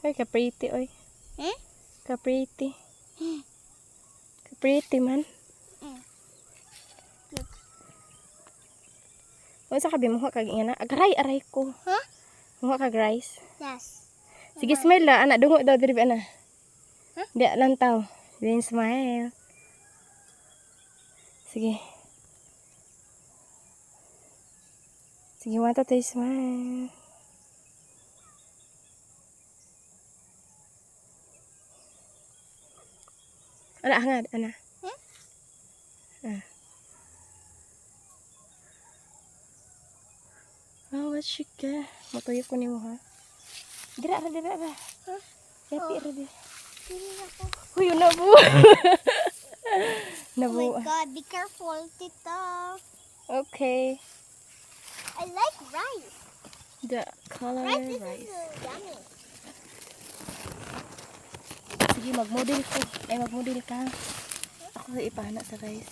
Ay, ka-pretty, oy. Eh? Ka-pretty. Ka-pretty man. O sa kabi mo kag ingana. Aray ko. Huh? Mo kag rice. Yes. Sige, smile la. Anak, dungo daw diri ana. Huh? Di lantaw. Then smile. Sige. Sige, 1, 2, 3, smile. Ana, hangad, ana. Huh? Oh, what you got? Matuyo ko nimo ha. Dira. Huh? Yapi ra di. Dili ako. Huy, nabu. Oh Nabu. my God, be careful, tita. Okay. I like rice. The color Rice rice. is yummy. Sige, mag-model ko. Ay, mag-model ka. Ako ipahana sa rice.